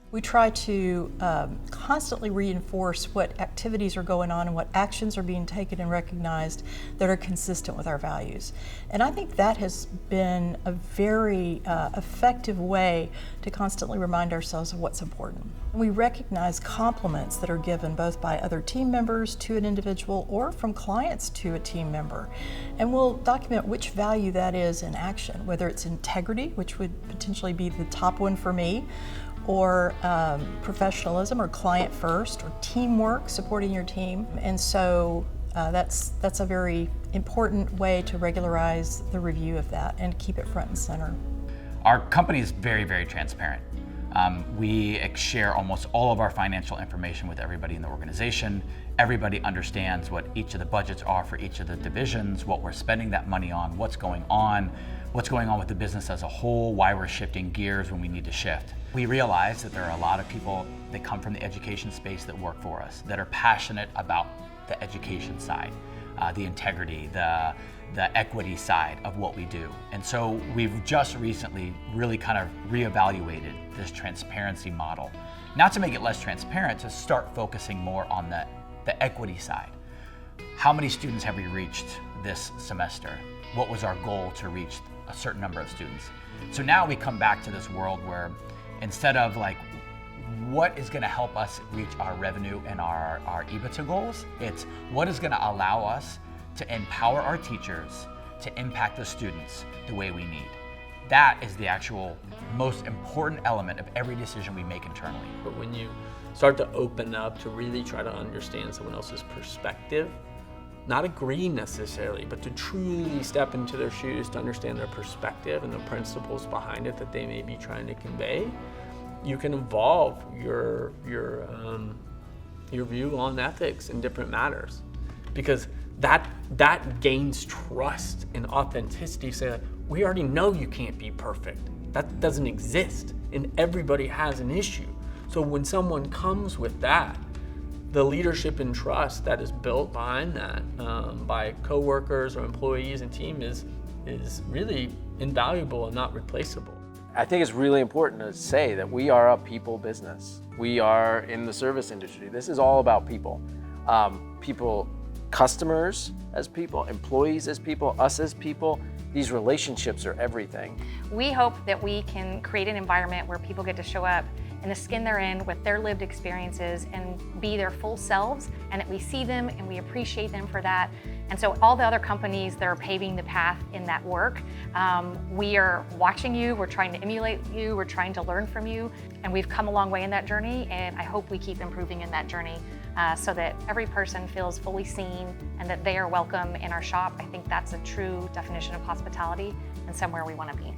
We try to constantly reinforce what activities are going on and what actions are being taken and recognized that are consistent with our values. And I think that has been a very effective way to constantly remind ourselves of what's important. We recognize compliments that are given both by other team members to an individual or from clients to a team member. And we'll document which value that is in action, whether it's integrity, which would potentially be the top one for me, or professionalism, or client first, or teamwork, supporting your team. And so that's a very important way to regularize the review of that and keep it front and center. Our company is very, very transparent. We share almost all of our financial information with everybody in the organization. Everybody understands what each of the budgets are for each of the divisions, what we're spending that money on, what's going on with the business as a whole, why we're shifting gears when we need to shift. We realize that there are a lot of people that come from the education space that work for us, that are passionate about the education side, the integrity, the equity side of what we do. And so we've just recently really kind of reevaluated this transparency model. Not to make it less transparent, to start focusing more on the equity side. How many students have we reached this semester? What was our goal to reach a certain number of students? So now we come back to this world where instead of like, what is gonna help us reach our revenue and our EBITDA goals, it's what is gonna allow us to empower our teachers to impact the students the way we need. That is the actual most important element of every decision we make internally. But when you start to open up to really try to understand someone else's perspective, not agree necessarily, but to truly step into their shoes, to understand their perspective and the principles behind it that they may be trying to convey, you can evolve your view on ethics in different matters. Because that gains trust and authenticity. Say, like, we already know you can't be perfect. That doesn't exist, and everybody has an issue. So when someone comes with that, the leadership and trust that is built behind that by coworkers or employees and team is really invaluable and not replaceable. I think it's really important to say that we are a people business. We are in the service industry. This is all about people. People, customers as people, employees as people, us as people. These relationships are everything. We hope that we can create an environment where people get to show up in the skin they're in with their lived experiences and be their full selves, and that we see them and we appreciate them for that. And so all the other companies that are paving the path in that work, we are watching you, we're trying to emulate you, we're trying to learn from you, and we've come a long way in that journey, and I hope we keep improving in that journey so that every person feels fully seen and that they are welcome in our shop. I think that's a true definition of hospitality and somewhere we want to be.